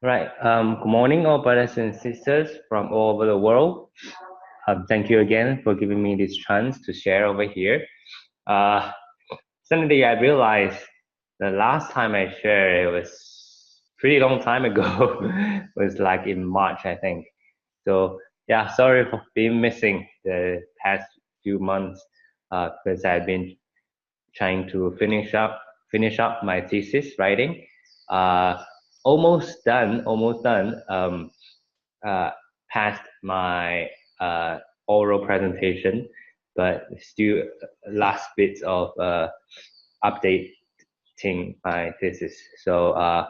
Right. Good morning, all brothers and sisters from all over the world. Thank you again for giving me this chance to share over here. Uh, Suddenly, I realized the last time I shared it was pretty long time ago. It was like in March, I think. So yeah, sorry for being missing the past few months because I've been trying to finish up my thesis writing. Uh, almost done. Uh, Passed my oral presentation, but still last bits of updating my thesis. So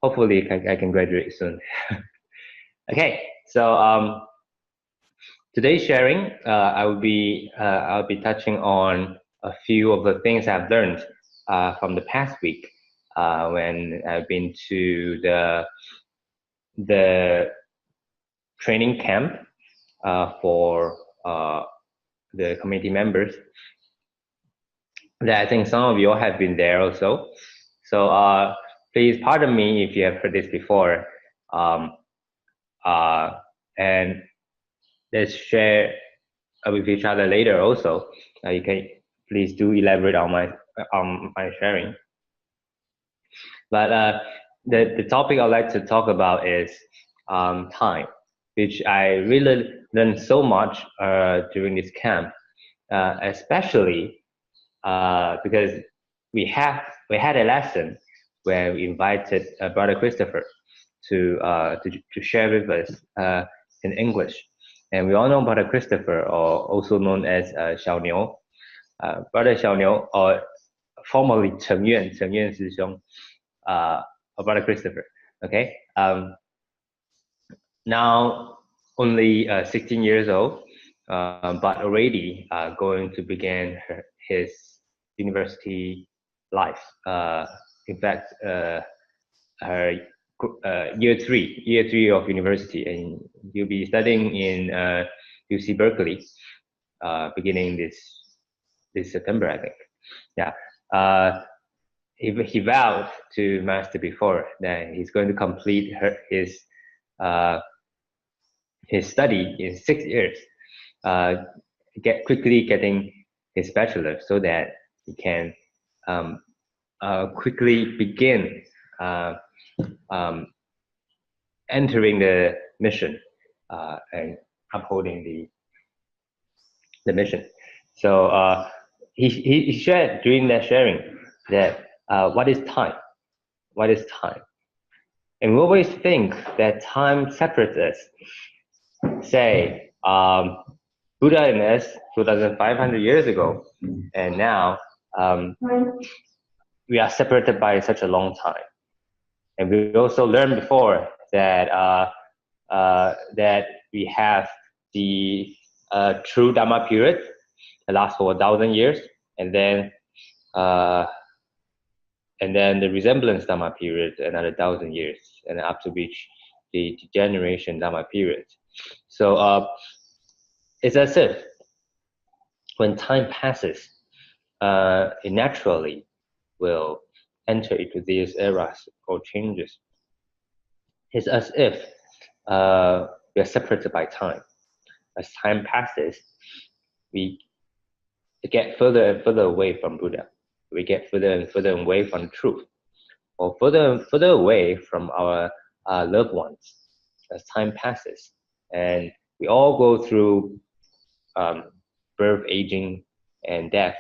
hopefully I can graduate soon. Okay, so today's sharing, I'll be touching on a few of the things I've learned from the past week when I've been to the training camp for the committee members. That I think some of you all have been there also. So please pardon me if you have heard this before, um, and let's share with each other later also. You can please do elaborate on my sharing. But the topic I'd like to talk about is time, which I really learned so much during this camp, especially because we had a lesson where we invited Brother Christopher to share with us in English, and we all know Brother Christopher, or also known as Xiao Niu, Brother Xiao Niu, or formerly Cheng Yuan Shishong, or Brother Christopher. Okay, now only 16 years old, but already going to begin his university life. In fact, her year three of university, and he'll be studying in UC Berkeley, beginning this September, I think. Yeah. He vowed to master before that he's going to complete uh, his study in 6 years, quickly getting his bachelor so that he can um, quickly begin um, entering the mission and upholding the mission. So he shared during that sharing that what is time? What is time? And we always think that time separates us. Say, Buddha and us 2,500 years ago, and now we are separated by such a long time. And we also learned before that that we have the true Dharma period that lasts for 1,000 years, and then uh, the resemblance Dharma period another 1,000 years, and up to which the degeneration Dharma period. So it's as if when time passes, it naturally will enter into these eras or changes. It's as if we are separated by time. As time passes, we get further and further away from Buddha. We get further and further away from truth, or further and further away from our loved ones as time passes. And we all go through birth, aging, and death.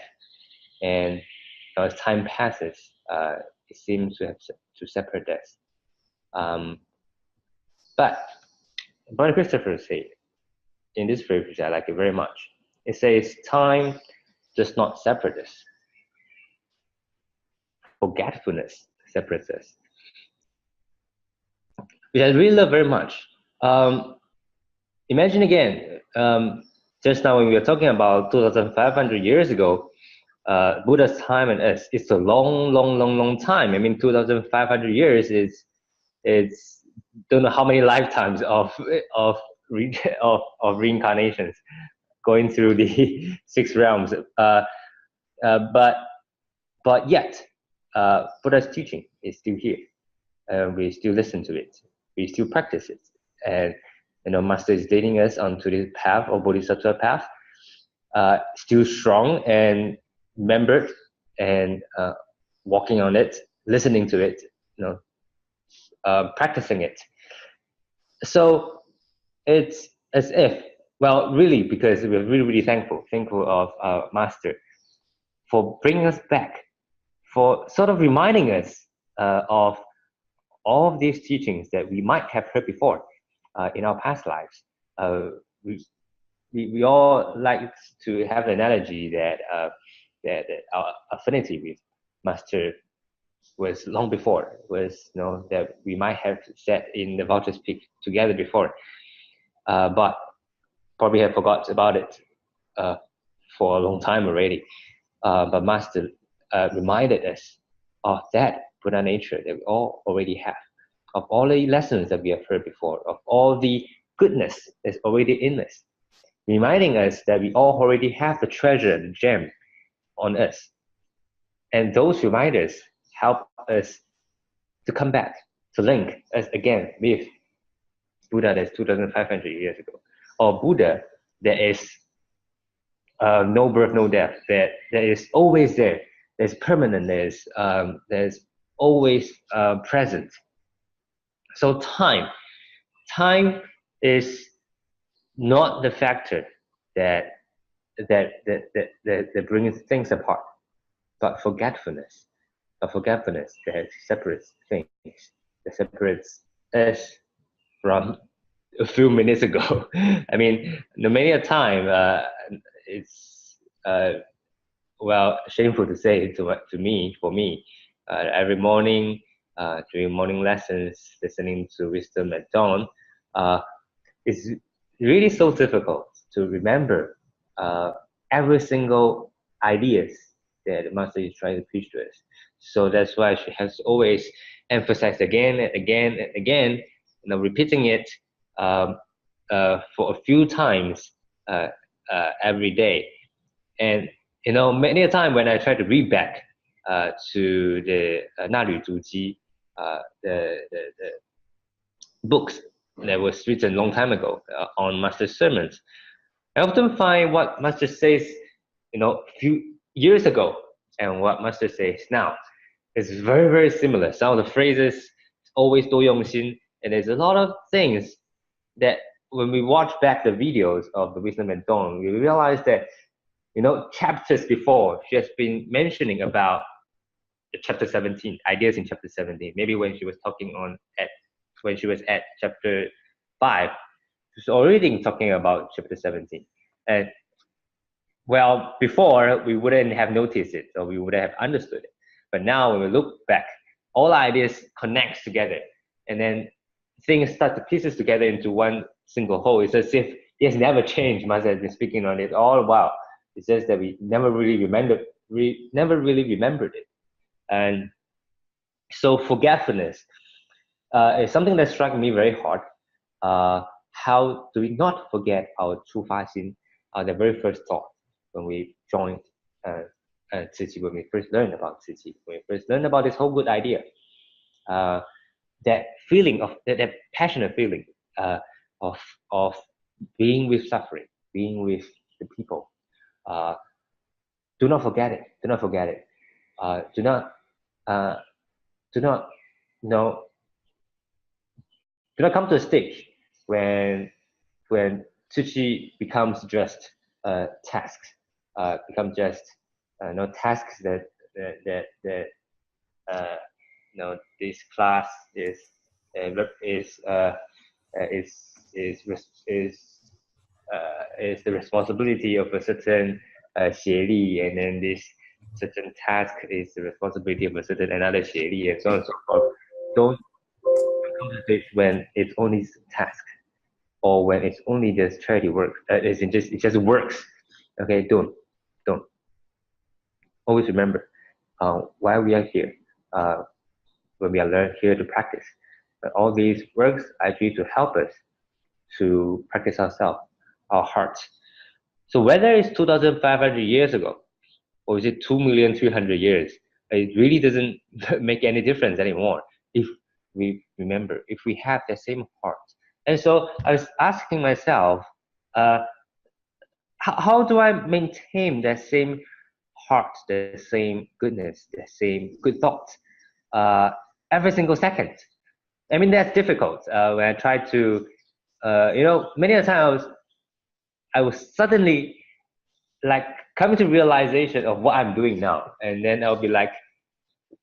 And as time passes, it seems to have to separate us. But Brother Christopher said, in this phrase, which I like it very much, it says, time does not separate us. Forgetfulness separates us, which I really love very much. Imagine again, just now when we were talking about 2,500 years ago, Buddha's time and us, it's a long time. I mean, 2,500 years is it's don't know how many lifetimes of reincarnations going through the six realms. But yet, Buddha's teaching is still here, and we still listen to it. we still practice it. And Master is leading us onto this path or Bodhisattva path, still strong and remembered, and walking on it, listening to it, practicing it. So it's as if, well, really, because we're really, really thankful of our Master for bringing us back, for sort of reminding us of all of these teachings that we might have heard before in our past lives. We all like to have the analogy that that our affinity with Master was long before, that we might have sat in the Vulture's Peak together before, but probably have forgot about it for a long time already. But Master reminded us of that Buddha nature that we all already have, of all the lessons that we have heard before, of all the goodness that's already in us, reminding us that we all already have the treasure, the gem on us. And those reminders help us to come back, to link us again with Buddha that's 2,500 years ago, or Buddha that is no birth, no death, that is always there, that's permanent, there's always present. So time is not the factor that brings things apart, but forgetfulness that separates things, that separates us from a few minutes ago. I mean, many a time it's shameful to say for me, every morning during morning lessons, listening to wisdom at dawn, it's really so difficult to remember every single ideas that the Master is trying to preach to us. So that's why she has always emphasized again and again and again, repeating it for a few times every day. And many a time when I try to read back to the Tzu Chi, the books that was written a long time ago on Master's sermons, I often find what Master says, a few years ago and what Master says now is very, very similar. Some of the phrases always 多用心, and there's a lot of things that when we watch back the videos of the Wisdom at Dawn, we realize that chapters before she has been mentioning about the chapter 17, ideas in chapter 17. Maybe when she was when she was at chapter 5, she was already talking about chapter 17. And well, before we wouldn't have noticed it, or we wouldn't have understood it. But now when we look back, all ideas connect together, and then things start to pieces together into one single whole. It's as if it has never changed. Master has been speaking on it all the while. It's just that we never really remembered it. And so forgetfulness is something that struck me very hard. How do we not forget our Chu Fa Xin, the very first thought when we joined Tzu Chi, when we first learned about Tzu Chi, when we first learned about this whole good idea, that feeling of that passionate feeling of being with suffering, being with the people. Do not forget it. Do not forget it. Do not come to a stage when Tzu Chi becomes just tasks, become just tasks that this class is the responsibility of a certain 协力, and then this certain task is the responsibility of a certain another 协力, and so on and so forth. Don't come to the stage when it's only task, or when it's only just charity work. It just works. Okay, don't. Always remember why we are here. When we are here to practice, but all these works are actually to help us to practice ourselves, our hearts. So whether it's 2,500 years ago, or is it 2,300,000 years, it really doesn't make any difference anymore. If we remember, if we have the same heart. And so I was asking myself, how do I maintain that same heart, the same goodness, the same good thoughts every single second? I mean, that's difficult when I try to, many a times I was suddenly like coming to realization of what I'm doing now. And then I'll be like,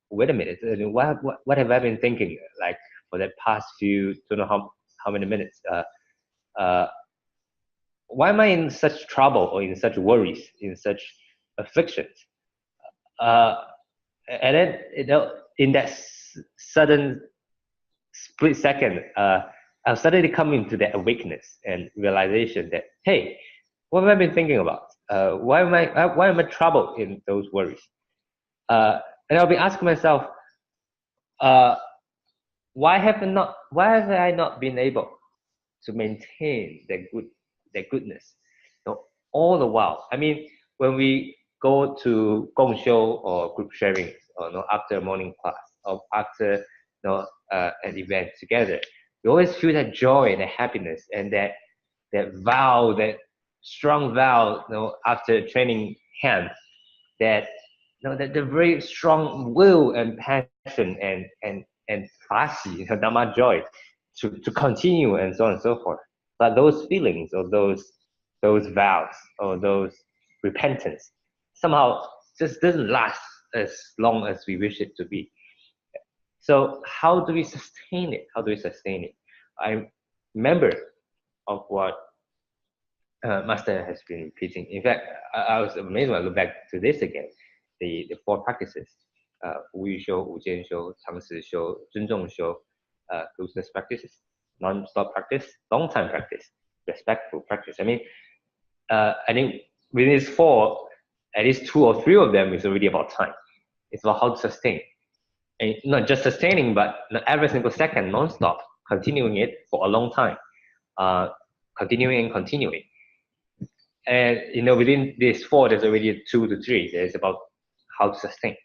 wait a minute, what have I been thinking like for the past few, don't know how many minutes? Why am I in such trouble or in such worries, in such afflictions? And then, in that sudden split second, I'll suddenly come into that awakeness and realization that, hey, what have I been thinking about? Why am I troubled in those worries? And I'll be asking myself, why have I not been able to maintain that goodness, all the while? I mean, when we go to gongxiu or group sharing, or after a morning class, or after an event together, we always feel that joy and that happiness and that vow, that strong vow, after training hands, that that the very strong will and passion and fasi, Dhamma joy, to continue and so on and so forth. But those feelings or those vows or those repentance somehow just doesn't last as long as we wish it to be. So how do we sustain it? I remember of what Master has been repeating. In fact, I was amazed when I look back to this again. The 4 practices, 无欲修、无间修、常识修、尊重修, closeness practices, non-stop practice, long-time practice, respectful practice. I mean, I think with these 4, at least 2 or 3 of them is already about time. It's about how to sustain. And not just sustaining, but every single second, non-stop, continuing it for a long time, continuing. And within these 4, there's already 2 to 3. There's about how to sustain.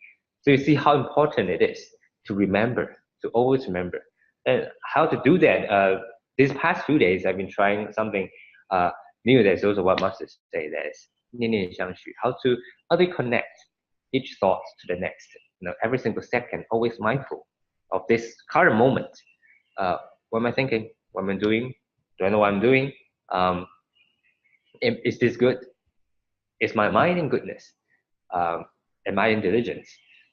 So you see how important it is to remember, to always remember. And how to do that, these past few days, I've been trying something new. That's also what masters say, that is 念念相续. How to connect each thought to the next. Every single second, always mindful of this current moment. What am I thinking? What am I doing? Do I know what I'm doing? Is this good? Is my mind in goodness? Am I in diligence?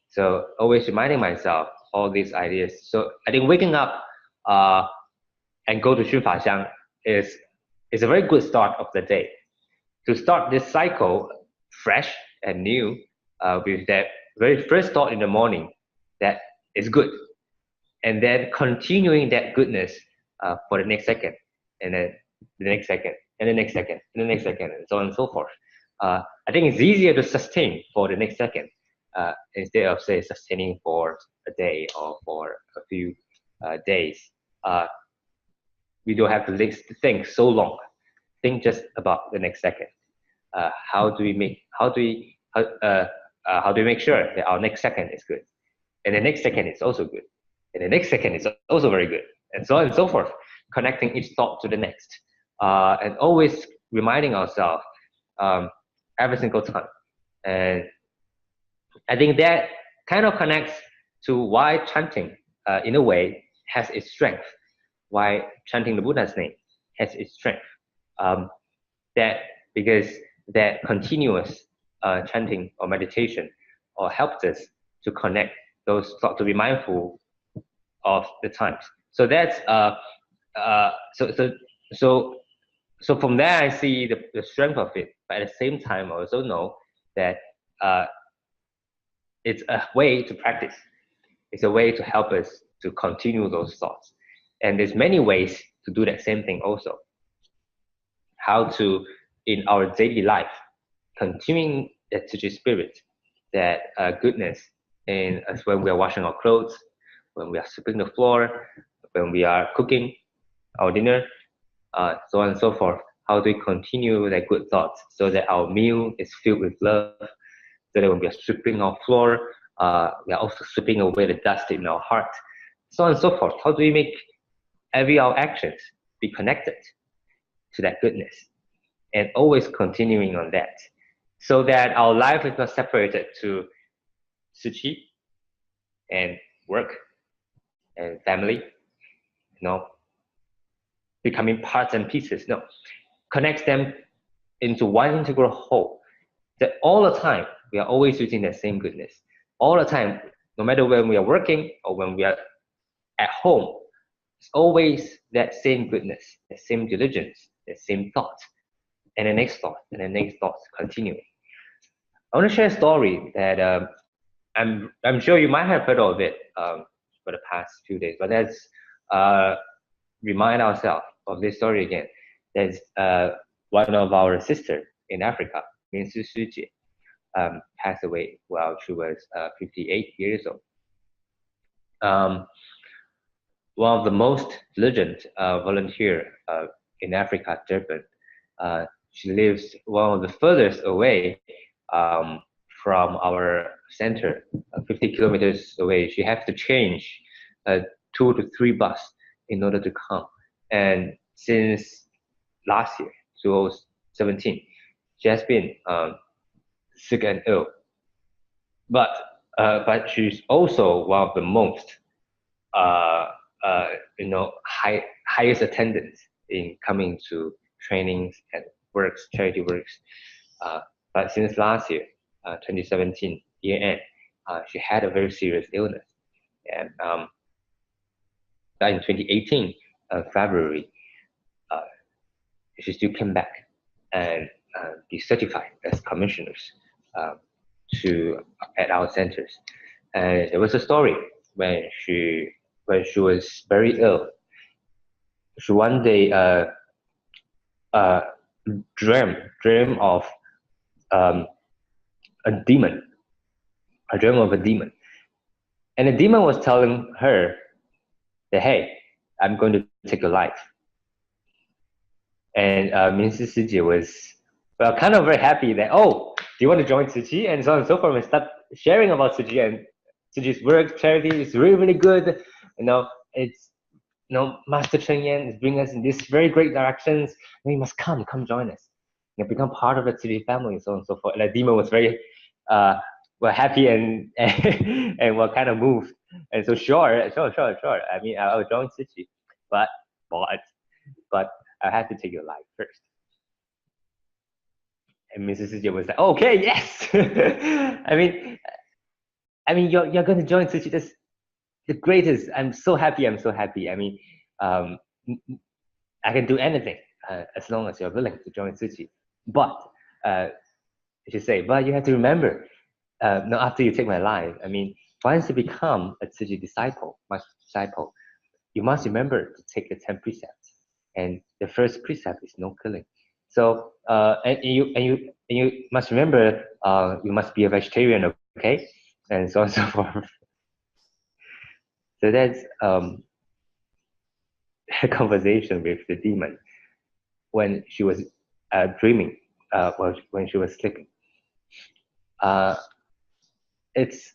So always reminding myself all these ideas. So I think waking up and go to Xunfa Xiang is a very good start of the day. To start this cycle fresh and new, with that very first thought in the morning that is good, and then continuing that goodness for the next second, and then the next second, and the next second, and the next second, and so on and so forth. I think it's easier to sustain for the next second instead of, say, sustaining for a day or for a few days. We don't have to think so long. Think just about the next second. How do we make sure that our next second is good, and the next second is also good, and the next second is also very good, and so on and so forth, connecting each thought to the next, and always reminding ourselves every single time. And I think that kind of connects to why chanting, in a way, has its strength, why chanting the Buddha's name has its strength. Because that continuous chanting or meditation helps us to connect those thoughts, to be mindful of the times. So that's so from there I see the strength of it, but at the same time I also know that it's a way to practice. It's a way to help us to continue those thoughts. And there's many ways to do that same thing also. How to, in our daily life, continuing that Tzu Chi spirit, that goodness, as when we are washing our clothes, when we are sweeping the floor, when we are cooking our dinner, so on and so forth. How do we continue that good thoughts so that our meal is filled with love, so that when we are sweeping our floor, we are also sweeping away the dust in our heart, so on and so forth. How do we make every our actions be connected to that goodness, and always continuing on that, so that our life is not separated to Tzu Chi and work and family, becoming parts and pieces. No, connects them into one integral whole. That all the time we are always using that same goodness. All the time, no matter when we are working or when we are at home, it's always that same goodness, that same diligence, that same thought, and the next thought, and the next thought, continuing. I want to share a story that I'm sure you might have heard of it for the past few days, but let's remind ourselves of this story again. There's one of our sisters in Africa, Tzu Chi, passed away while she was 58 years old. One of the most diligent volunteer in Africa, Durban. She lives one of the furthest away from our center, 50 kilometers away. She has to change 2 to 3 bus in order to come. And since last year, 2017, she has been sick and ill. But she's also one of the most highest attendance in coming to trainings and works, charity works. But since last year, 2017 year end, she had a very serious illness, and in 2018 February, she still came back and be certified as commissioners at our centers. And there was a story when she was very ill. She one day dream of a demon. I dream of a demon, and the demon was telling her that, hey, I'm going to take your life. And Mrs. Tzu Chi was, well, kind of very happy that, oh, do you want to join Tzu Chi? And so on and so forth, and start sharing about Tzu Chi and Tzu Chi's work, charity is really, really good. It's, Master Cheng is bringing us in these very great directions. And you must come join us. Become part of the Tzu Chi family, and so on and so forth. And the demon was very, happy and and were kind of moved. And so sure. I mean, I'll join Tzu Chi, but I have to take your life first. And Mrs. Tzu Chi was like, okay, yes. I mean, you're going to join Tzu Chi. That's the greatest. I'm so happy. I mean, I can do anything as long as you're willing to join Tzu Chi. But she said, but you have to remember, after you take my life, I mean, once you become a Tzu Chi disciple, master disciple, you must remember to take the 10 precepts. And the first precept is no killing. So and you must remember, you must be a vegetarian, okay? And so on and so forth. So that's a conversation with the demon when she was dreaming, when she was sleeping. It's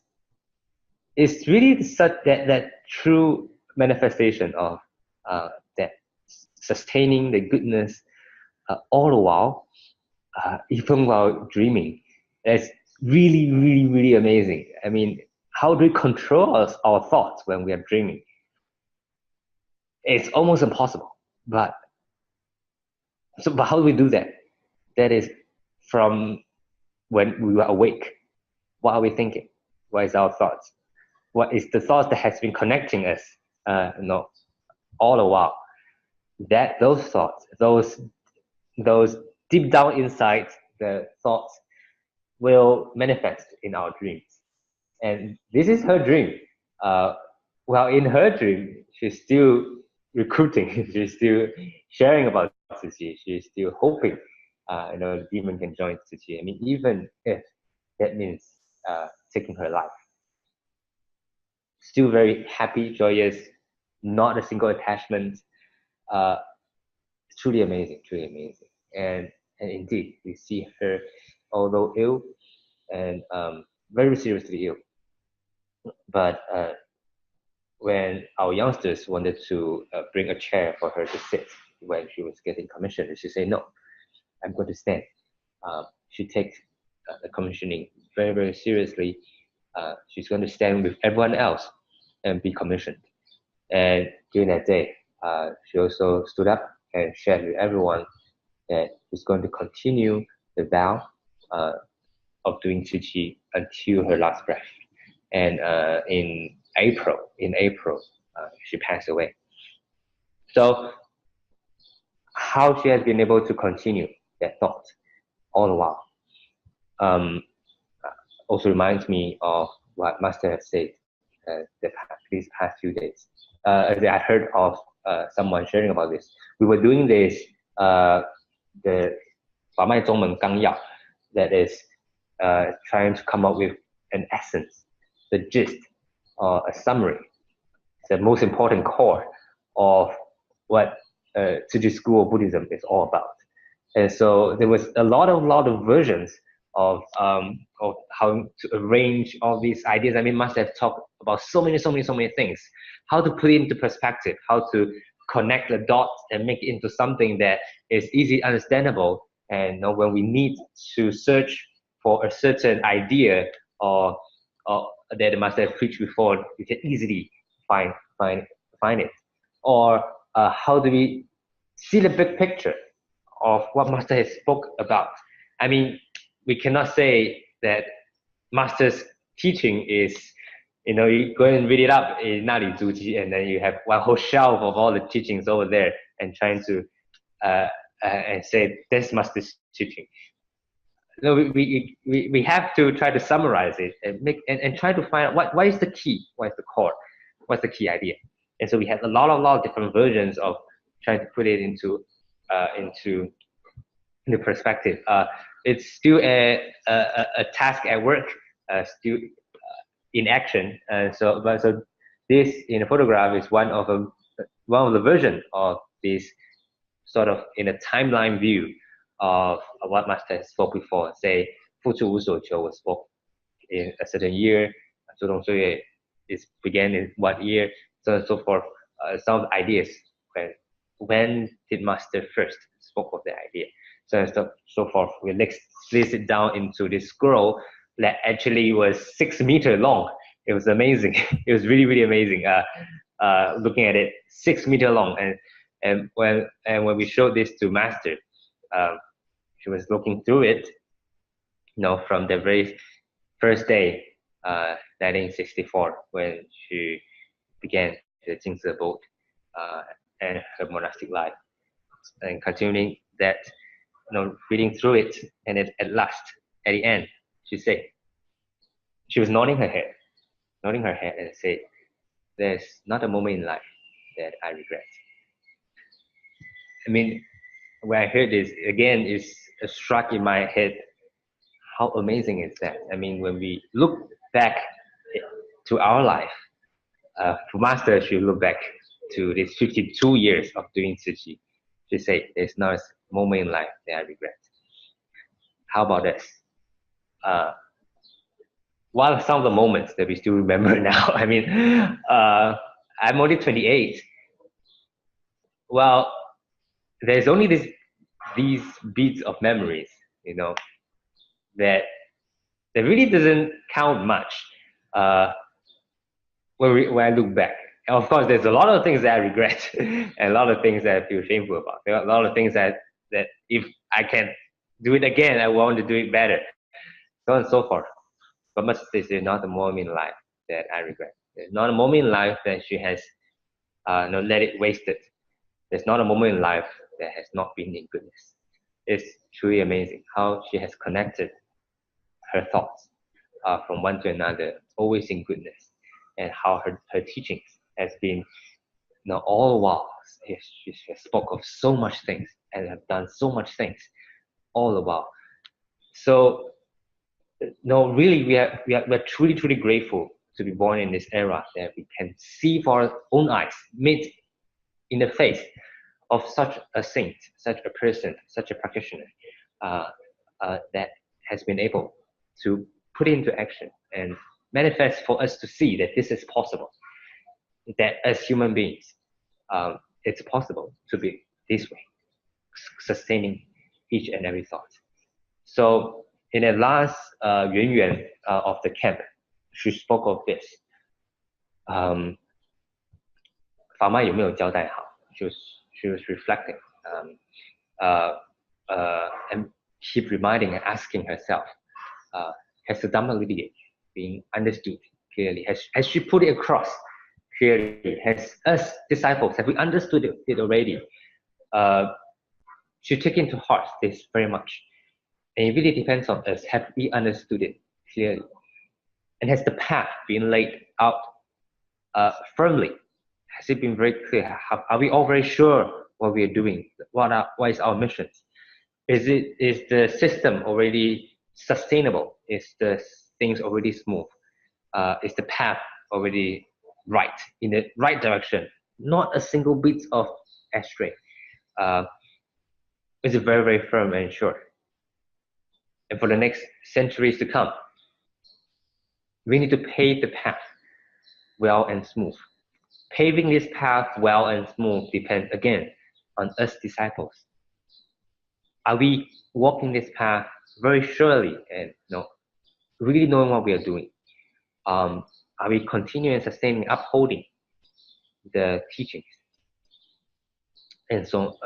really such that true manifestation of that sustaining the goodness all the while, even while dreaming. It's really, really, really amazing. I mean, how do we control our thoughts when we are dreaming? It's almost impossible. But how do we do that? That is from when we were awake. What are we thinking? What is our thoughts? What is the thoughts that has been connecting us all the while? Those thoughts, those deep down inside, the thoughts will manifest in our dreams. And this is her dream. Well, in her dream, she's still recruiting. She's still sharing about Tzu Chi. She's still hoping, the demon can join Tzu Chi. I mean, even if that means taking her life. Still very happy, joyous, not a single attachment. Truly amazing. And indeed, we see her, although ill and very seriously ill, but when our youngsters wanted to bring a chair for her to sit when she was getting commissioned, she said, no, I'm going to stand. She takes the commissioning very, very seriously. She's going to stand with everyone else and be commissioned. And during that day, she also stood up and shared with everyone that she's going to continue the vow of doing Tzu Chi until her last breath. And in April, she passed away. So how she has been able to continue that thought all the while also reminds me of what Master has said these past few days. I heard of someone sharing about this. We were doing this, the 法脉中门纲要, that is trying to come up with an essence, the gist, or a summary, the most important core of what Tzu Chi school of Buddhism is all about. And so there was a lot of versions of how to arrange all these ideas. I mean, Master have talked about so many things. How to put it into perspective, how to connect the dots and make it into something that is easily understandable. And when we need to search for a certain idea or that the Master have preached before, you can easily find it. Or how do we see the big picture of what Master has spoke about? I mean, we cannot say that Master's teaching is, you go and read it up in Nali Tzu Chi, and then you have one whole shelf of all the teachings over there, and trying to and say this Master's teaching. No, we have to try to summarize it and try to find out what is the key, what is the core, what's the key idea. And so we have a lot of different versions of trying to put it into perspective. It's still a task at work, still in action. So this in a photograph is one of the version of this sort of in a timeline view of what Master spoke before. Say, 付出无所求 was spoke in a certain year. 主动岁月 is began in what year, so on and so forth. Some ideas when did Master first spoke of the idea, so on and so forth. We split it down into this scroll that actually was 6 meters long. It was amazing. It was really amazing. Looking at it, 6 meters long, and when we showed this to Master, she was looking through it, from the very first day, 1964, when she began the Jing's abode and her monastic life, and continuing that, reading through it, and at last, at the end, she was nodding her head and said, "There's not a moment in life that I regret." I mean, when I heard this again, it's struck in my head, how amazing is that? I mean, when we look back to our life, for Master, she look back to these 52 years of doing Tzu Chi. She said, "There's not a moment in life that I regret." How about this? What are some of the moments that we still remember now? I mean, I'm only 28. Well, there's only these beats of memories, that really doesn't count much when I look back. And of course, there's a lot of things that I regret and a lot of things that I feel shameful about. There are a lot of things that if I can do it again, I want to do it better, so on and so forth. But much this is not a moment in life that I regret. There's not a moment in life that she has let it wasted. There's not a moment in life that has not been in goodness. It's truly amazing how she has connected her thoughts from one to another, always in goodness, and how her teachings has been, all the while, she has spoke of so much things and have done so much things all the while. So, really, we are truly grateful to be born in this era that we can see for our own eyes, meet in the face of such a saint, such a person, such a practitioner that has been able to put into action and manifest for us to see that this is possible. that as human beings, it's possible to be this way, sustaining each and every thought. So in the last Yuan Yuan of the camp, she spoke of this. 法麦有没有交代好？ She was reflecting and keep reminding and asking herself, has the Dhamma lineage been understood clearly? Has she put it across clearly? Has us disciples, have we understood it already? She took into heart this very much. And it really depends on us. Have we understood it clearly? And has the path been laid out firmly? Has it been very clear? Are we all very sure what we are doing? What is our mission? Is the system already sustainable? Is the things already smooth? Is the path already right, in the right direction? Not a single bit of astray. Is it very, very firm and sure? And for the next centuries to come, we need to pave the path well and smooth. Paving this path well and smooth depends again on us disciples. Are we walking this path very surely and really knowing what we are doing? Are we continuing and sustaining, upholding the teachings? And so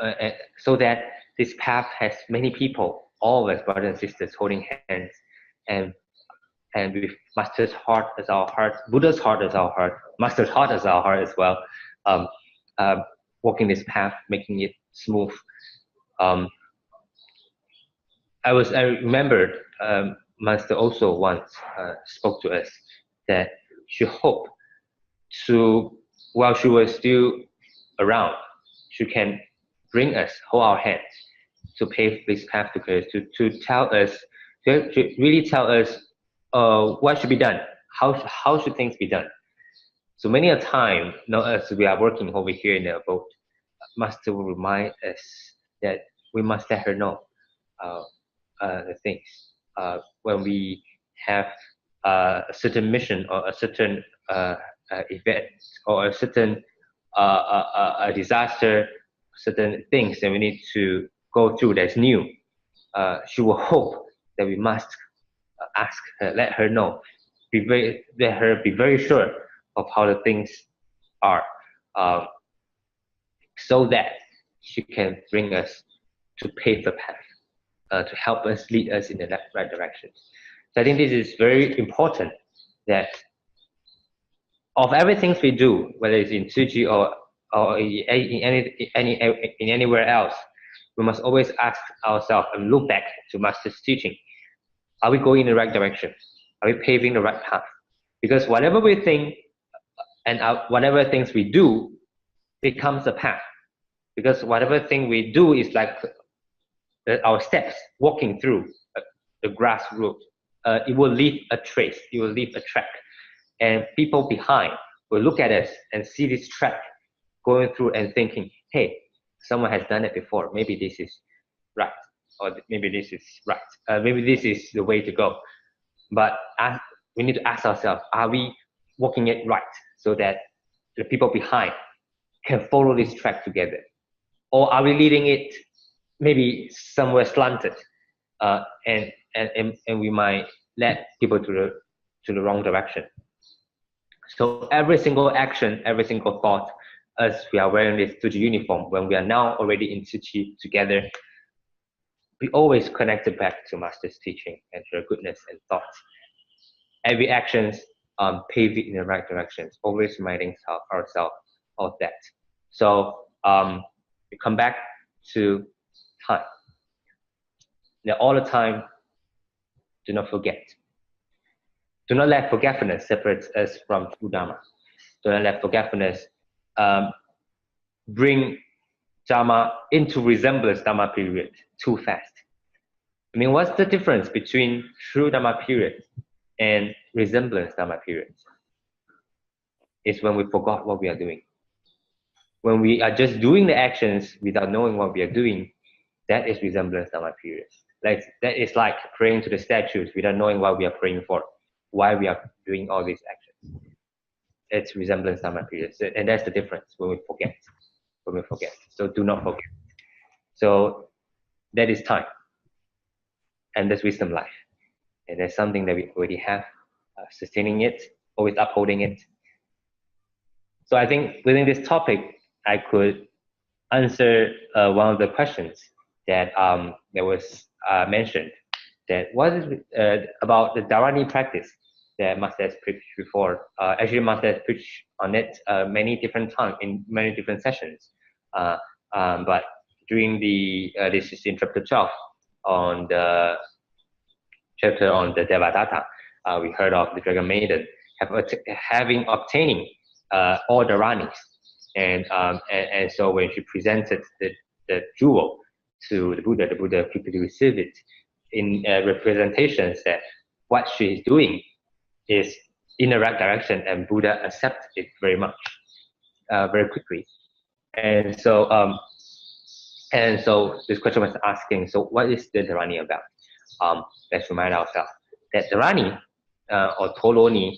that this path has many people, all of us brothers and sisters, holding hands, and with Master's heart as our heart, Buddha's heart as our heart, Master's heart as our heart as well, walking this path, making it smooth. I remembered Master also once spoke to us that she hoped to, while she was still around, she can bring us, hold our hands, to pave this path together, to tell us, to really tell us what should be done, how should things be done. So many a time, as we are working over here in the boat, Master will remind us that we must let her know the things. When we have a certain mission or a certain event or a certain a disaster, certain things that we need to go through that's new, she will hope that we must ask her, let her know, let her be very sure of how the things are, so that she can bring us to pave the path, to help us, lead us in the right direction. So I think this is very important, that of everything we do, whether it's in Tzu Chi or in anywhere else, we must always ask ourselves and look back to Master's teaching. Are we going in the right direction? Are we paving the right path? Because whatever we think and whatever things we do becomes a path. Because whatever thing we do is like our steps walking through the grass road. It will leave a trace. It will leave a track. And people behind will look at us and see this track going through and thinking, hey, someone has done it before. Maybe this is right. Or maybe this is right. Maybe this is the way to go. But we need to ask ourselves, are we walking it right, so that the people behind can follow this track together? Or are we leading it maybe somewhere slanted, and we might lead people to the wrong direction? So every single action, every single thought, as we are wearing this Tzu Chi uniform, when we are now already in Tzu Chi together, we always connected back to Master's teaching and her goodness and thoughts. Every actions pave it in the right directions, always reminding ourselves of that. So we come back to time. Now, all the time, do not forget. Do not let forgetfulness separate us from true Dharma. Do not let forgetfulness bring Dharma into resemblance Dharma period too fast. I mean, what's the difference between true Dharma period and resemblance Dharma period? It's when we forgot what we are doing. When we are just doing the actions without knowing what we are doing, that is resemblance Dharma period. That is like praying to the statues without knowing what we are praying for, why we are doing all these actions. its resemblance Dharma period. So, and that's the difference when we forget. So do not forget. So that is time. And that's wisdom life. And that's something that we already have, sustaining it, always upholding it. So I think within this topic, I could answer one of the questions that was mentioned. That what is about the Dharani practice that Master has preached before. Actually, Master has preached on it many different times in many different sessions. But during this is in chapter 12 on the chapter on the Devadatta, we heard of the Dragon Maiden having obtaining all the Ranis, and so when she presented the jewel to the Buddha quickly received it in representations that what she is doing is in the right direction, and Buddha accepted it very much, very quickly. And so this question was asking, so what is the Dharani about? Let's remind ourselves that Dharani or Toloni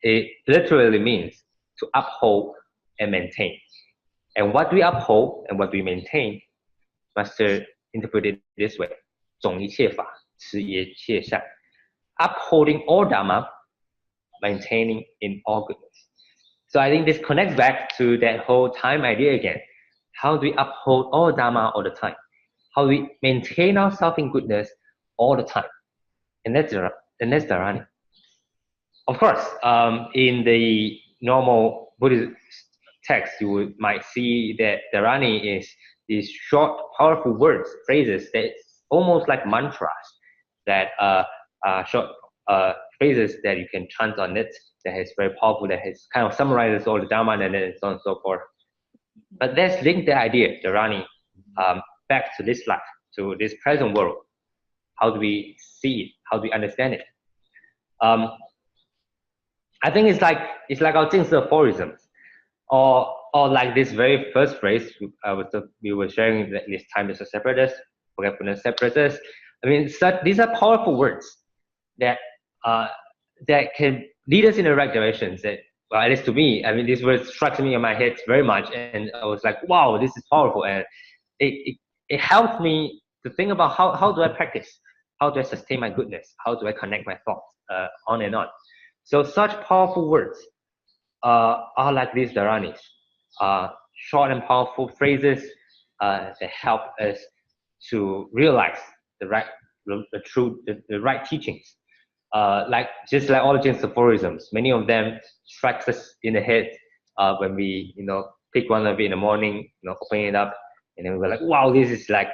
it literally means to uphold and maintain. And what we uphold and what we maintain, Master interpreted this way: 总一切法，持一切善. Upholding all Dharma, maintaining in all goodness. So I think this connects back to that whole time idea again. How do we uphold all Dharma all the time? How do we maintain ourselves in goodness all the time? And that's Dharani. Of course, in the normal Buddhist text, you might see that Dharani is these short, powerful words, phrases that's almost like mantras, that short phrases that you can chant on it, that is very powerful, that has kind of summarizes all the Dharma and then so on and so forth. But let's link the idea, Dharani, back to this life, to this present world. How do we see it? How do we understand it? I think it's like our Jing aphorisms, or like this very first phrase we were sharing that this time is a separatist, forgetfulness separatist. I mean, these are powerful words that can lead us in the right directions. That, well, at least to me, I mean, these words struck me in my head very much, and I was like, wow, this is powerful, and it helped me to think about how do I practice, how do I sustain my goodness, how do I connect my thoughts, on and on. So such powerful words are like these Dharanis, short and powerful phrases that help us to realize the right teachings. Just like all the Jing aphorisms, many of them strikes us in the head when we pick one of it in the morning, open it up, and then we're like, wow, this is like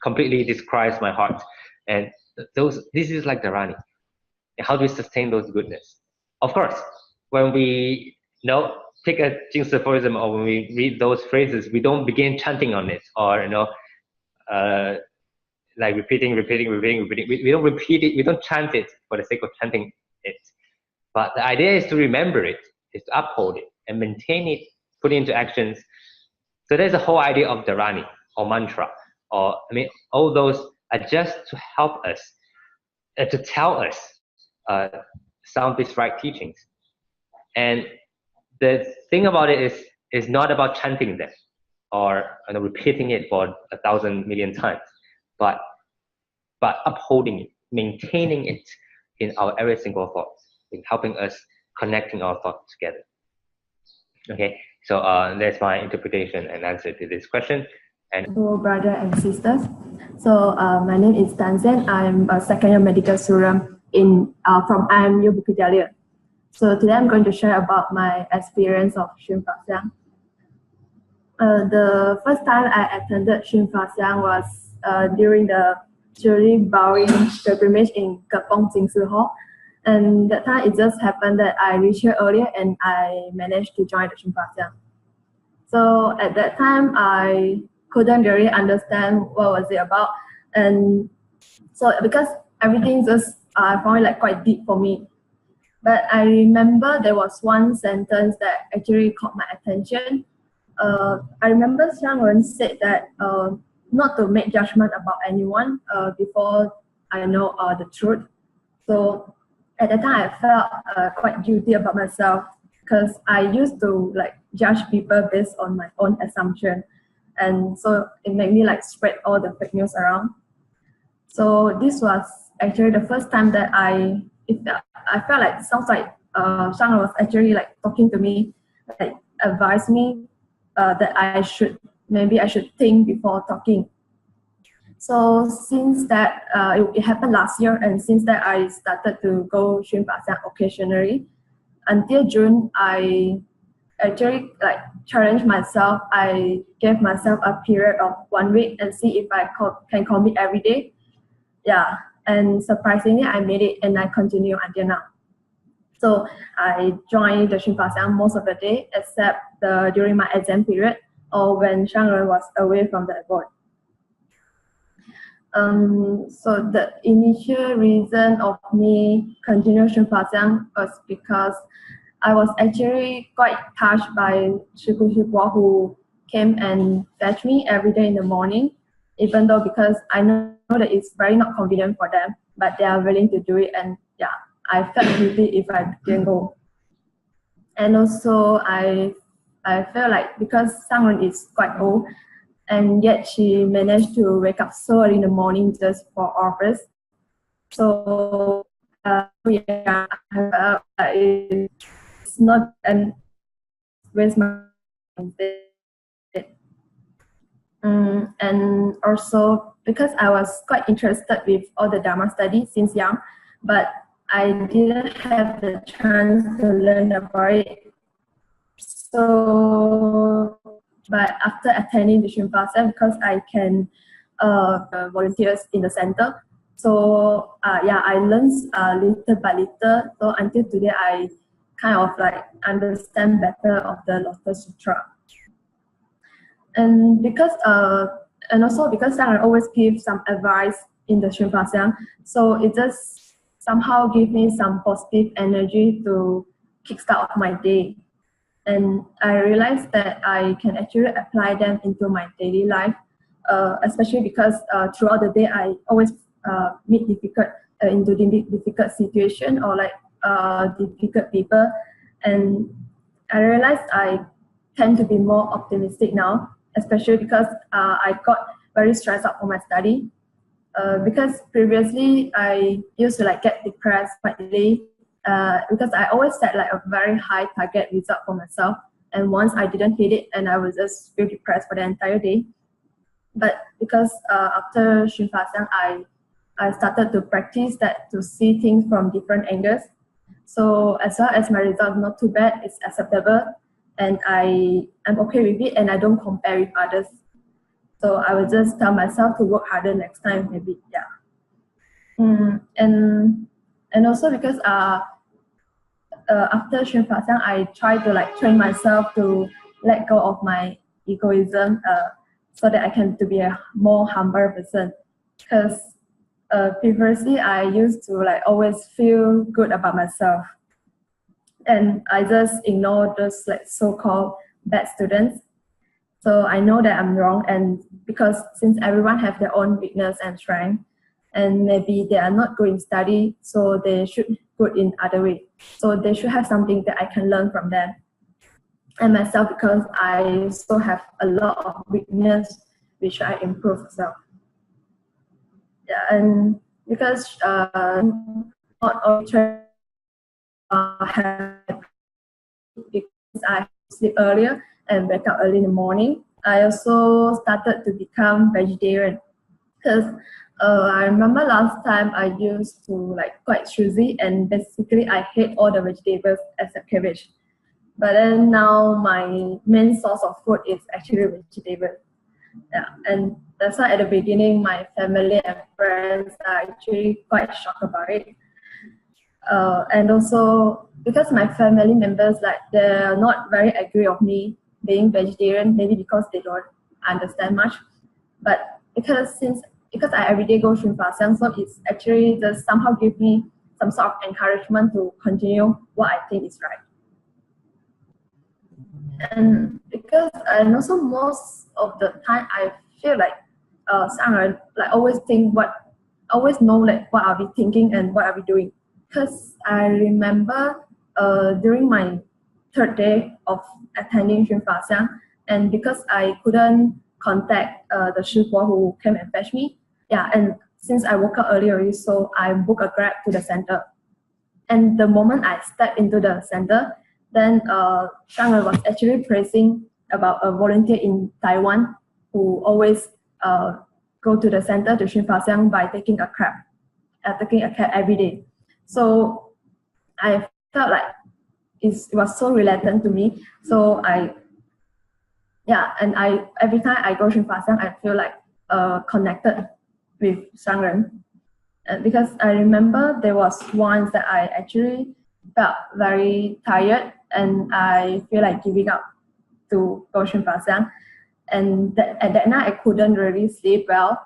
completely describes my heart. And this is like Dharani. And how do we sustain those goodness? Of course, when we pick a Jing aphorism, or when we read those phrases, we don't begin chanting on it, or like repeating. We don't repeat it. We don't chant it for the sake of chanting it. But the idea is to remember it, is to uphold it and maintain it, put it into actions. So there's the whole idea of Dharani or mantra, or all those are just to help us, to tell us some of these right teachings. And the thing about it is not about chanting them or repeating it for 1,000 million times, but upholding it, maintaining it in our every single thought, in helping us connecting our thoughts together. Okay, so that's my interpretation and answer to this question. And hello, brother and sisters. So my name is Tan Sen. I'm a second-year medical student from IMU Bukit Jalil. So today I'm going to share about my experience of Xun Fa Xiang. The first time I attended Xun Fa Xiang was during the Jury Bowing pilgrimage in Kapong Jing Si Hall. And that time it just happened that I reached here earlier and I managed to join the Xun Fa Xiang. So at that time I couldn't really understand what was it about. And so because everything just I found it like quite deep for me. But I remember there was one sentence that actually caught my attention. I remember Xiang Ren said that not to make judgment about anyone before I know the truth. So at the time I felt quite guilty about myself because I used to like judge people based on my own assumption, and so it made me like spread all the fake news around. So this was actually the first time that I felt like it sounds like Shang was actually like talking to me, like advised me that I should think before talking. So since that it happened last year, and since that I started to go Xun Fa Xiang occasionally. Until June, I actually like challenged myself. I gave myself a period of 1 week and see if I can commit every day. Yeah, and surprisingly, I made it, and I continue until now. So I joined the Xun Fa Xiang most of the day, except during my exam period or when Shangren was away from the board. So the initial reason of me continuing Xun Fa Xiang was because I was actually quite touched by Shiku Shikwa, who came and fetch me every day in the morning, even though because I know that it's very not convenient for them, but they are willing to do it, and yeah, I felt guilty if I didn't go. And also I felt like because Sangren is quite old, and yet she managed to wake up so early in the morning just for office. So yeah, it's not an waste my time. And also because I was quite interested with all the Dharma studies since young, but I didn't have the chance to learn about it. So, but after attending the Xun Fa Xiang, because I can volunteers in the center, so yeah, I learned little by little. So until today, I kind of like understand better of the Lotus Sutra. And because and also because I always give some advice in the Xun Fa Xiang, so it just somehow give me some positive energy to kickstart off my day. And I realized that I can actually apply them into my daily life, especially because throughout the day I always meet difficult situation or like difficult people, and I realized I tend to be more optimistic now, especially because I got very stressed out for my study. Because previously I used to like get depressed quite easily because I always set like a very high target result for myself, and once I didn't hit it, and I was just feel depressed for the entire day. But because after Xun Fa Xiang, I started to practice that, to see things from different angles. So as long as my result not too bad, it's acceptable, and I'm okay with it, and I don't compare with others. So I will just tell myself to work harder next time, maybe, yeah. And also because after Xun Fa Xiang, I try to like train myself to let go of my egoism, so that I can to be a more humble person. Because previously I used to like always feel good about myself, and I just ignore those like so-called bad students. So I know that I'm wrong, and because since everyone have their own weakness and strength, and maybe they are not good in study, so they should good in other way. So they should have something that I can learn from them. And myself, because I still have a lot of weakness which I improve myself. Yeah, and because not only because I sleep earlier and wake up early in the morning, I also started to become vegetarian. Because I remember last time I used to like quite choosy, and basically I hate all the vegetables except cabbage. But then now my main source of food is actually vegetable. Yeah, and that's why at the beginning my family and friends are actually quite shocked about it. And also because my family members, like, they're not very agree of me being vegetarian, maybe because they don't understand much. But because I everyday go Xun Fa Xiang, so it's actually just somehow give me some sort of encouragement to continue what I think is right. And also most of the time I feel like Sangren like always know like what are we thinking and what are we doing. Because I remember during my third day of attending Xunfa, and because I couldn't contact the Shipo who came and fetched me, yeah, and since I woke up early already, so I booked a Grab to the center. And the moment I stepped into the center, then Shangren was actually praising about a volunteer in Taiwan who always go to the center to Xunfa by taking a cab every day. So I felt like it was so related to me. So every time I go Xunfa, I feel like connected with Shangren. Because I remember there was once that I actually felt very tired and I feel like giving up to go Xunfa. And at that night I couldn't really sleep well.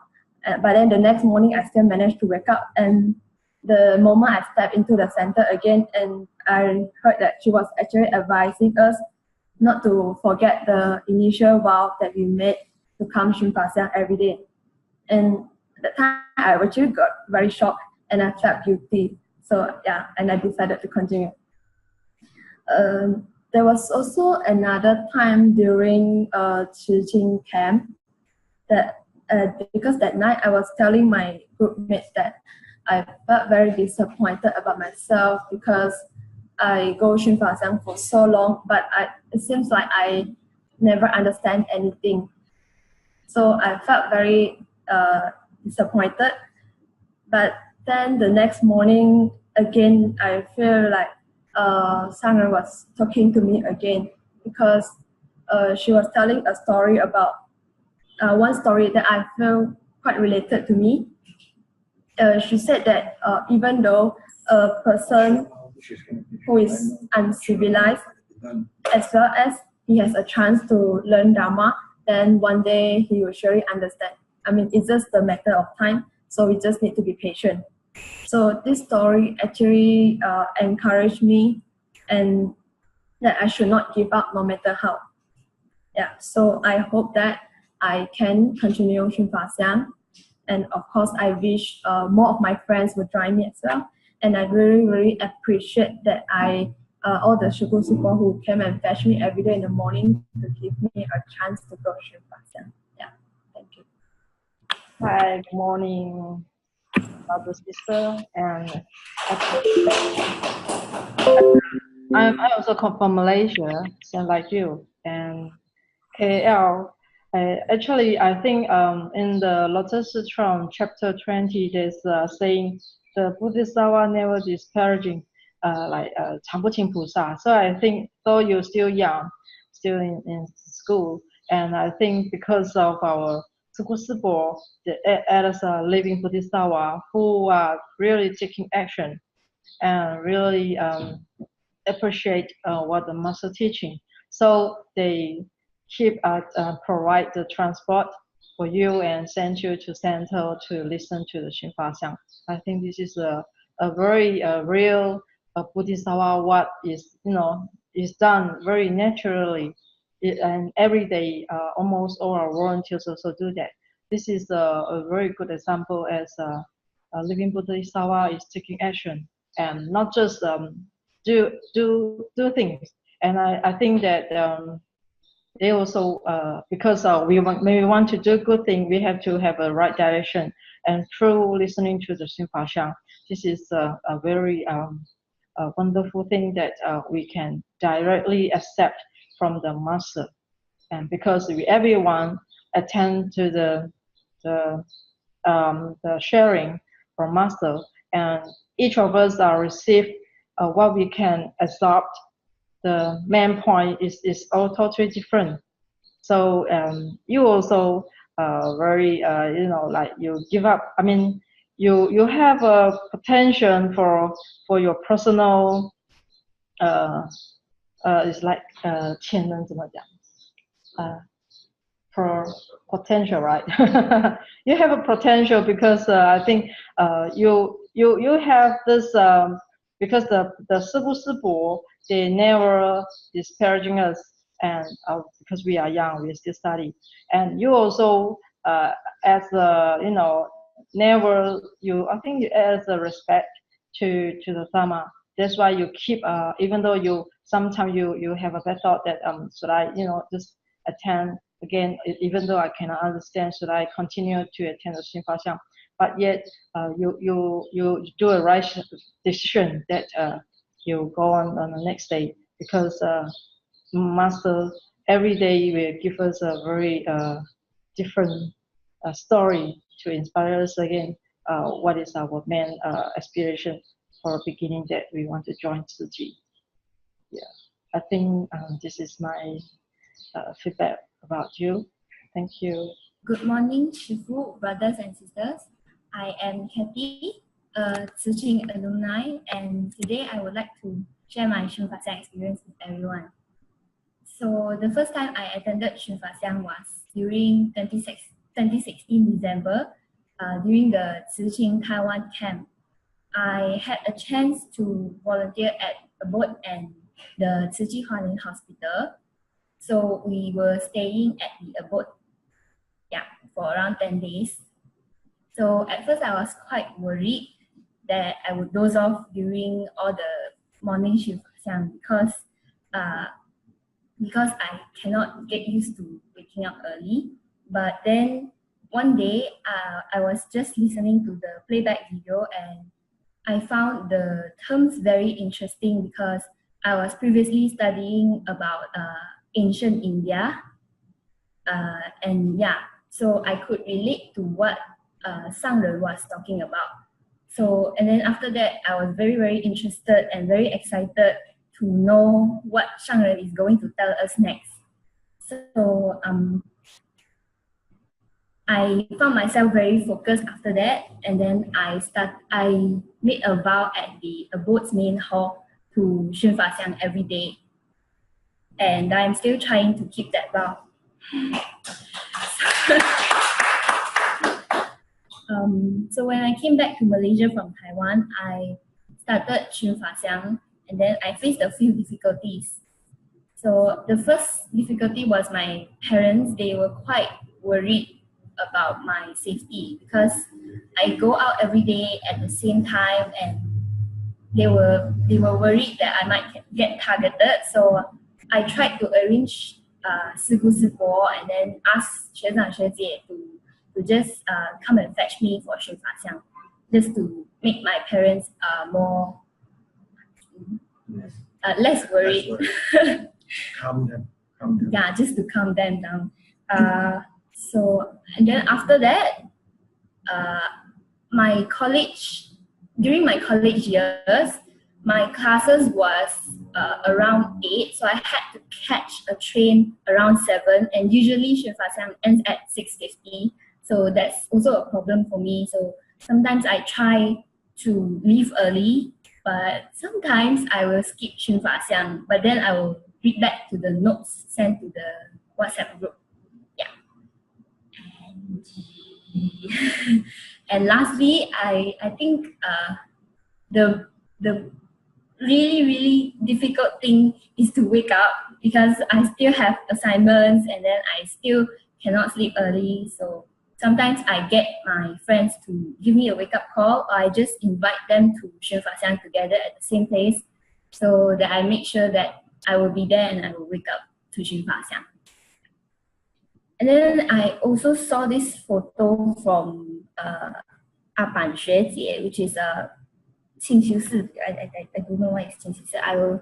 But then the next morning I still managed to wake up, and the moment I stepped into the center again, and I heard that she was actually advising us not to forget the initial vow that we made to come Xunfa every day. And at that time I actually got very shocked and I felt guilty. So yeah, and I decided to continue. There was also another time during Tzu Chi camp that because that night I was telling my group mates that I felt very disappointed about myself because I go Xunfa for so long, but it seems like I never understand anything. So I felt very disappointed. But then the next morning, again, I feel like Shangren was talking to me again because she was telling a story about one story that I feel quite related to me. She said that even though a person who is uncivilized, as well as he has a chance to learn Dharma, then one day he will surely understand. I mean, it's just a matter of time, so we just need to be patient. So this story actually encouraged me, and that I should not give up no matter how. Yeah, so I hope that I can continue Xunfa, and of course I wish more of my friends would join me as well. And I really, really appreciate that all the Shuku Super who came and fetch me every day in the morning to give me a chance to go Xunfa. Yeah, thank you. Hi, good morning, brother, sister, and I'm also come from Malaysia, same like you, and KL. Actually, I think in the Lotus Sutra, chapter 20, there's saying the Bodhisattva never disparaging Changpuqing Pusa. So I think though you're still young, still in school, and I think because of our Tsukusipo, as a living Bodhisattva who are really taking action and really appreciate what the master teaching. So they keep provide the transport for you and send you to center to listen to the Xunfa. I think this is a very real Bodhisattva what is is done very naturally, and every day almost all our volunteers also do that. This is a very good example as a living Bodhisattva is taking action and not just do things. And I think that they also because we want to do good thing, we have to have a right direction. And through listening to the Xunfa, this is a very wonderful thing that we can directly accept from the master. And because everyone attend to the sharing from master, and each of us receive what we can adopt. The main point is all totally different. So you also very like you give up. I mean, you have a potential for your personal it's like 潜能怎么讲for potential, right? You have a potential because I think you have this because the Sibu Sibu, they never disparaging us, and because we are young, we still study, and you also as never I think you as a respect to the Dharma, that's why you keep, even though you sometimes you have a bad thought that should I just attend again, even though I cannot understand, should I continue to attend the Xun Fa Xiang? But yet you do a right decision that you go on the next day, because Master every day will give us a very different story to inspire us again. What is our main aspiration for beginning that we want to join Tzu Chi? Yeah, I think this is my feedback about you. Thank you. Good morning, Shifu, brothers and sisters. I am Kathy, a Tzu Chi alumni, and today I would like to share my Xun Fa Xiang experience with everyone. So the first time I attended Xun Fa Xiang was during 2016 December, during the Tzu Chi Taiwan camp. I had a chance to volunteer at a boat and the Tzu Chi Hualien hospital. So we were staying at the abode, for around 10 days. So at first I was quite worried that I would doze off during all the morning Xun Fa Xiang because I cannot get used to waking up early. But then one day I was just listening to the playback video and I found the terms very interesting because I was previously studying about ancient India, so I could relate to what Sangren was talking about. So, and then after that, I was very, very interested and very excited to know what Sangren is going to tell us next. So, I found myself very focused after that, and then I made a vow at the abode's main hall to Xun Fa Xiang every day. And I'm still trying to keep that vow. So when I came back to Malaysia from Taiwan, I started Xun Fa Xiang, and then I faced a few difficulties. So the first difficulty was my parents. They were quite worried about my safety because I go out every day at the same time, and they were worried that I might get targeted. So I tried to arrange Sigu Sipo and then ask 学长学姐 to just come and fetch me for Xun Fa Xiang, just to make my parents more less worried. Calm them. Yeah, just to calm them down. So, and then after that, during my college years, my classes was around 8, so I had to catch a train around 7, and usually Xun Fa Xiang ends at 6:50, so that's also a problem for me. So sometimes I try to leave early, but sometimes I will skip Xun Fa Xiang, but then I will read back to the notes sent to the WhatsApp group. And lastly, I think the really, really difficult thing is to wake up, because I still have assignments and then I still cannot sleep early. So sometimes I get my friends to give me a wake-up call, or I just invite them to Xun Fa Xiang together at the same place, so that I make sure that I will be there and I will wake up to Xun Fa Xiang. And then I also saw this photo from Aban Xue Jie, which is a I don't know what is 清修寺. I will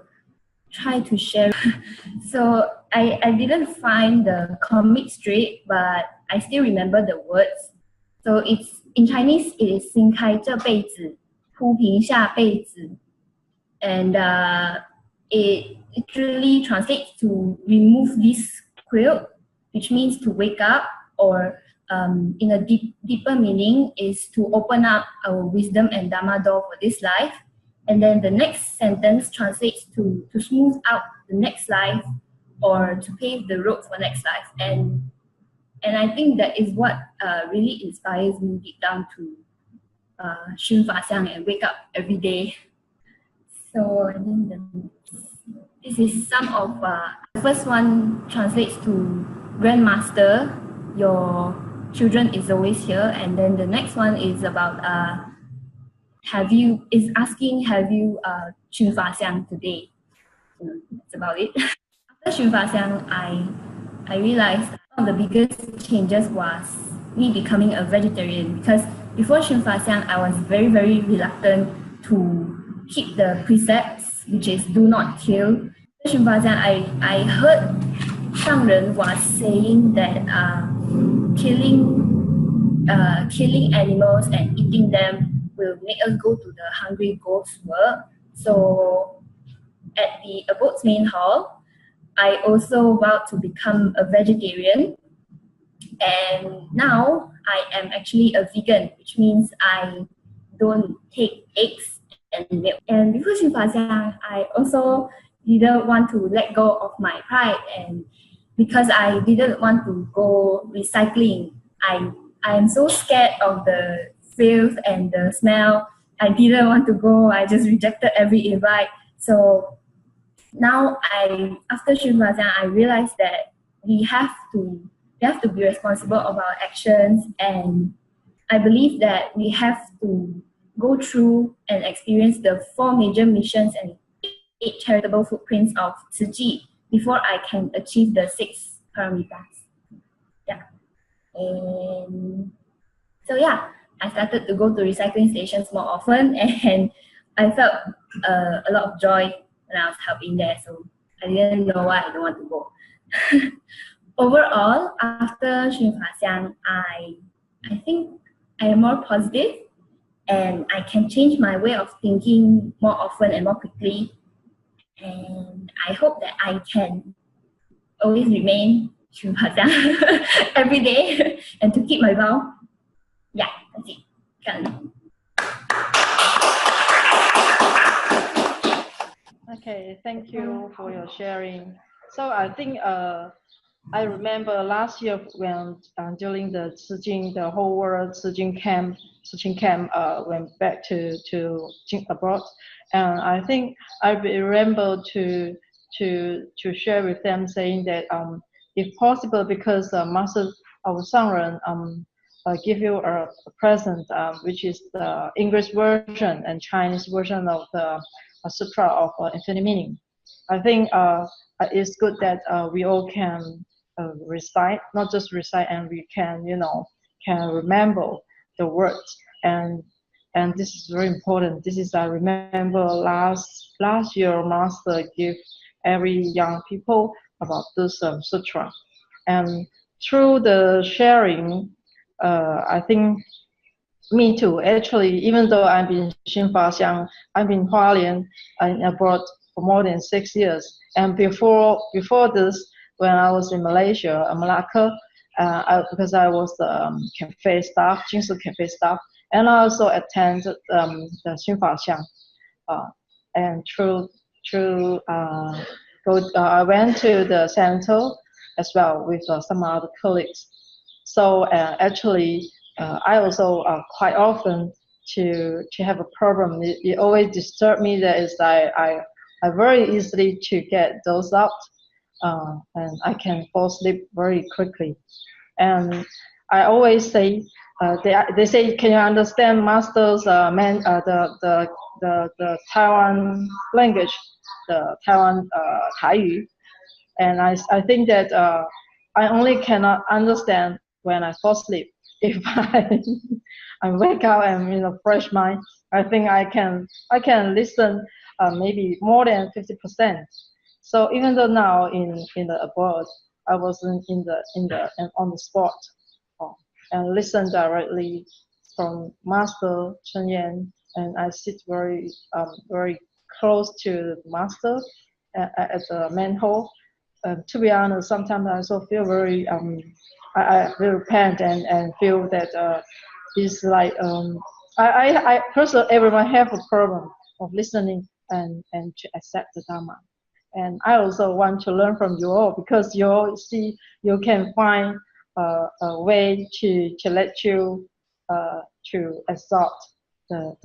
try to share. So I didn't find the comic strip, but I still remember the words. So it's in Chinese, it is 新开这辈子，铺平下辈子, and it literally translates to remove this quilt, which means to wake up, or in a deeper meaning is to open up our wisdom and Dharma door for this life. And then the next sentence translates to smooth out the next life, or to pave the road for next life. And I think that is what really inspires me deep down to Xun Fa Xiang and wake up every day. So I think this is some of the first one translates to Grandmaster, your children is always here, and then the next one is about is asking, have you 熏法香 today? That's about it. After 熏法香, I realized one of the biggest changes was me becoming a vegetarian, because before 熏法香, I was very, very reluctant to keep the precepts, which is do not kill. After 熏法香, I heard Shangren was saying that killing animals and eating them will make us go to the hungry ghost world. So at the abode's main hall, I also vowed to become a vegetarian. And now I am actually a vegan, which means I don't take eggs and milk. And before 熏法香, I also didn't want to let go of my pride, and because I didn't want to go recycling. I am so scared of the filth and the smell. I didn't want to go. I just rejected every invite. So now after 熏法香, I realized that we have to be responsible of our actions, and I believe that we have to go through and experience the 4 major missions and 8 charitable footprints of Tzu Chi before I can achieve the 6 paramitas. Yeah. And so yeah, I started to go to recycling stations more often, and I felt a lot of joy when I was helping there. So I didn't know why I don't want to go. Overall, after 熏法香, I think I am more positive, and I can change my way of thinking more often and more quickly. And I hope that I can always remain 熏法香 every day and to keep my vow. Yeah, that's it. Okay, thank you for your sharing. So I think I remember last year when during the Tzu Jing, the whole world Tzu Jing camp went back to Jing abroad, and I think I remember to share with them, saying that if possible, because Master of Sangren give you a present, which is the English version and Chinese version of the Sutra of Infinite Meaning. I think it's good that we all can recite, not just recite, and we can remember the words, and this is very important. This is, I remember last year Master gave every young people about this sutra, and through the sharing, I think me too. Actually, even though I've been 熏法香, I've been Hualien and abroad for more than 6 years. And before this, when I was in Malaysia, Malacca, because I was the cafe staff, Jingsu cafe staff, and I also attended the 熏法香. And I went to the center as well with some other colleagues. So actually, I also quite often to have a problem. It always disturb me. That is, I very easily to get those out, and I can fall asleep very quickly. And I always say, they say, can you understand Master's the Taiwan language, the Taiwan Taiyu? And I think that I only cannot understand when I fall asleep. If I wake up and fresh mind, I think I can listen maybe more than 50%. So even though now in the abroad, I wasn't on the spot and listen directly from Master Cheng, and I sit very close to the Master at the main hall. To be honest, sometimes I also feel very I repent and feel that it's like I personally, everyone have a problem of listening and to accept the Dharma. And I also want to learn from you all, because you all see you can find a way to let you to absorb the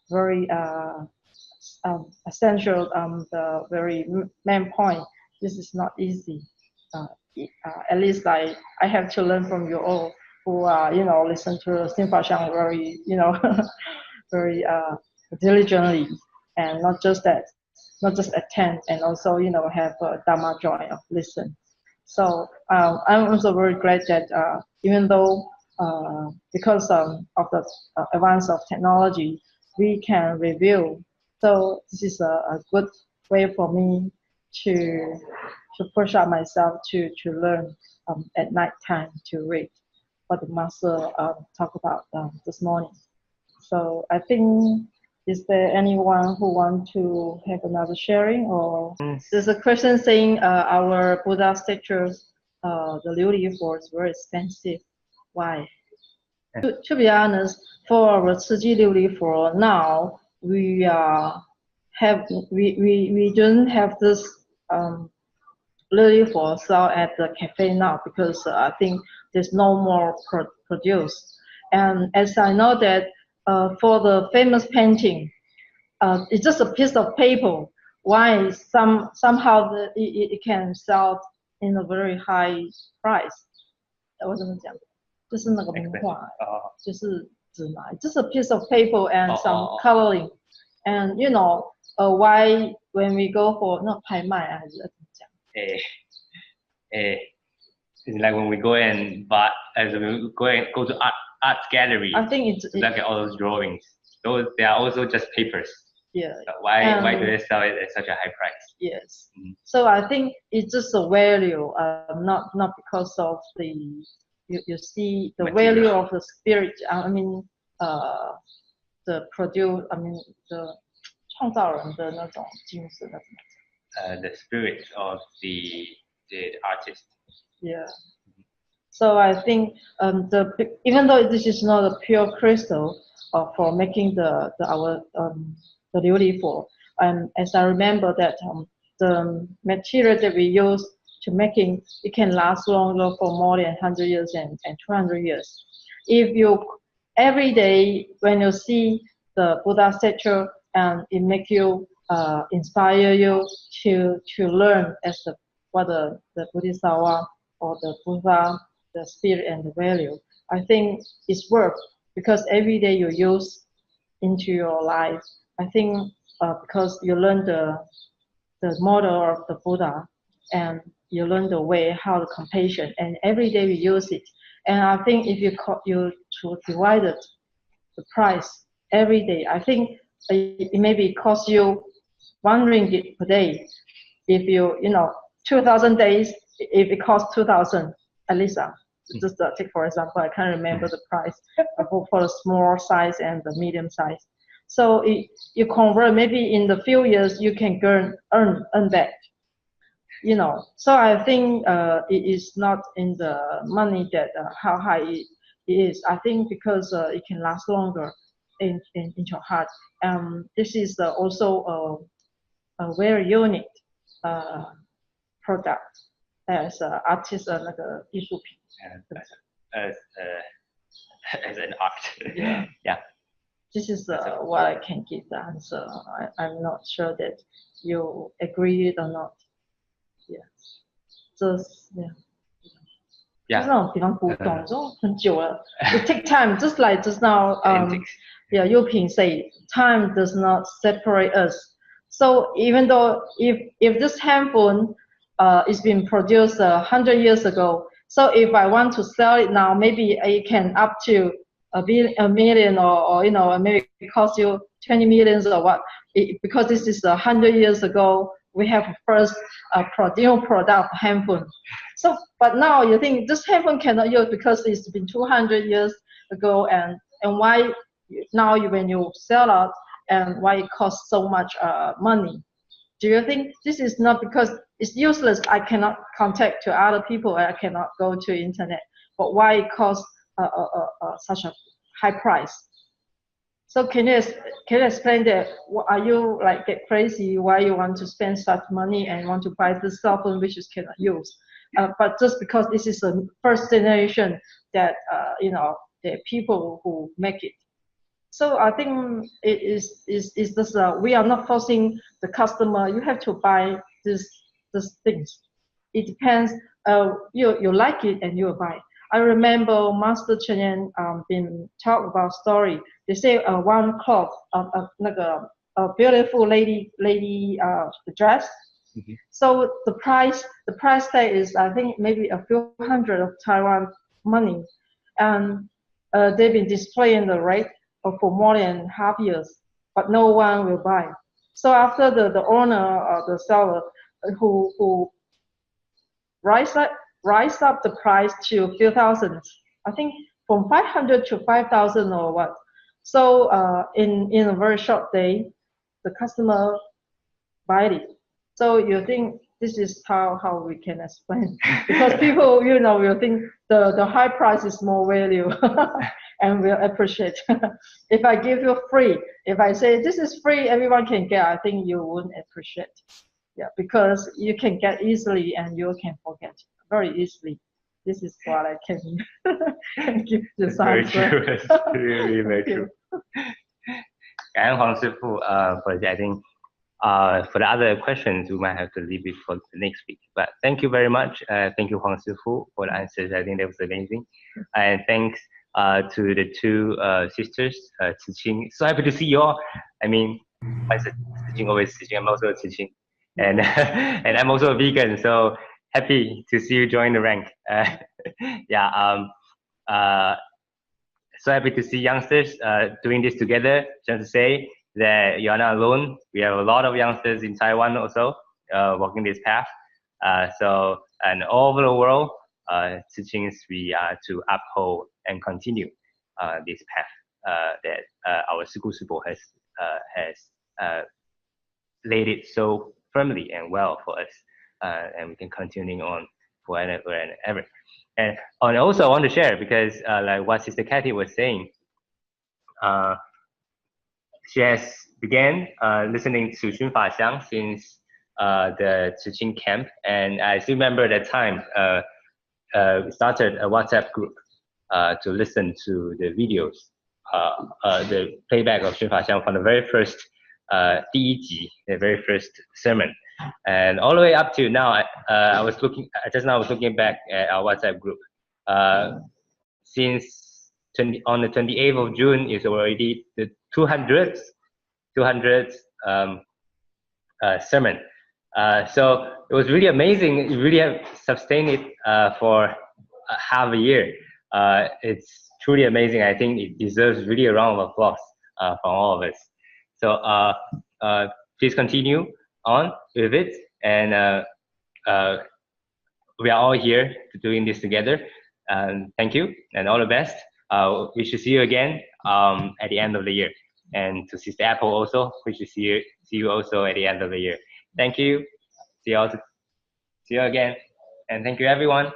very essential the very main point. This is not easy. At least I have to learn from you all who listen to 熏法香very very diligently, and not just attend, and also have a Dharma joy of listen. So I'm also very glad that even though because of the advance of technology, we can review. So this is a good way for me to push out myself to learn at night time to read what the master talked about this morning. So I think, is there anyone who want to have another sharing? Or there's a question saying our Buddha statues, the Liu Li for is very expensive. Why? To be honest, for our Tzu Chi Liu Li for now, we don't have this Liu Li for sale at the cafe now, because I think there's no more produced. And as I know that for the famous painting, it's just a piece of paper. Why somehow it can sell in a very high price? 我怎么讲？就是那个名画，就是纸嘛， just a piece of paper and some coloring, and why when we go for 那拍卖啊还是怎么讲？It's like when we go and buy, as we go to art gallery. I think it's look at all those drawings. Those they are also just papers. Yeah. So why do they sell it at such a high price? Yes. So I think it's just a value, not because of the you see the material. value of the spirit. I mean, the produce. I mean the 创造人的那种精神的。The spirit of the artist. Yeah. So I think even though this is not a pure crystal for making the Liu Li for, as I remember that the material that we use to making it can last longer for more than 100 years and 200 years. If you every day when you see the Buddha statue, and it make you inspire you to learn as what the Bodhisattva or the Buddha, the spirit and the value, I think it's work, because every day you use into your life. I think because you learn the model of the Buddha, and you learn the way how to compassion, and every day we use it. And I think if you divided the price every day, I think it maybe cost you 1 ringgit per day. If you 2,000 days, if it costs 2,000 at least. Just take for example, I can't remember the price for the small size and the medium size. So you convert, maybe in the few years you can earn back. So I think it is not in the money that how high it is. I think because it can last longer in your heart. This is also a very unique product as artist 那个艺术品。As an art. Yeah. Yeah. This is what I can give the answer. I'm not sure that you agree or not. Yeah. Just yeah. Yeah. 就是那种比方古董，这种很久了。It take time, just like just now. Yeah, Yuping say time does not separate us. So even though if this handphone is being produced 100 years ago, so if I want to sell it now, maybe it can up to a million or maybe it cost you 20 millions or what. Because this is 100 years ago, we have first product handphone. So, but now you think this handphone cannot use because it's been 200 years ago, and why now when you sell out, and why it costs so much money? Do you think this is not because it's useless? I cannot contact to other people. I cannot go to internet. But why it costs such a high price? So can you explain that? Are you like get crazy? Why you want to spend such money and want to buy this cell phone which is cannot use? But just because this is a first generation that the people who make it. So I think it is this we are not forcing the customer. You have to buy these things. It depends. You like it and you buy. I remember Master Cheng been talk about story. They say one cloth like a beautiful lady dress. Mm-hmm. So the price tag is I think maybe a few hundred of Taiwan money, and they've been displaying the rate for more than half years, but no one will buy. So after the owner or the seller who rise up the price to a few thousands, I think from 500 to 5,000 or what. So in a very short day, the customer buy it. So you think this is how we can explain, because people will think the high price is more value and will appreciate. If I give you free, if I say this is free, everyone can get, I think you wouldn't appreciate. Yeah, because you can get easily and you can forget very easily. This is what I can give this answer. Very true. That's really very true. Cảm ơn Hoàng Sư Phụ for I think for the other questions we might have to leave it for the next week. But thank you very much. Thank you Hoàng Sư Phụ for the answers. I think that was amazing. And thanks to the two sisters, Tzu Chi. So happy to see you all. I mean, my sister Tzu Chi always Tzu Chi. I'm also Tzu Chi. And and I'm also a vegan, so happy to see you join the rank. So happy to see youngsters doing this together. Just to say that you're not alone. We have a lot of youngsters in Taiwan also walking this path. And all over the world, teachings we are to uphold and continue this path that our Siku Sipo has laid it so firmly and well for us, and we can continue on forever and ever. And also I want to share, because like what Sister Kathy was saying, she has began listening to Xun Fa Xiang since the Tzu Chi camp, and I still remember that time we started a WhatsApp group to listen to the videos, the playback of Xun Fa Xiang from the very first 第一集, the very first sermon, and all the way up to now. I was looking back at our WhatsApp group. Since on the 28th of June is already the 200th sermon. So it was really amazing. You really have sustained it for half a year. It's truly amazing. I think it deserves really a round of applause from all of us. So please continue on with it, and we are all here doing this together. Thank you, and all the best. We should see you again at the end of the year, and to Sister Apple also, we should see you also at the end of the year. Thank you. See you again, and thank you everyone.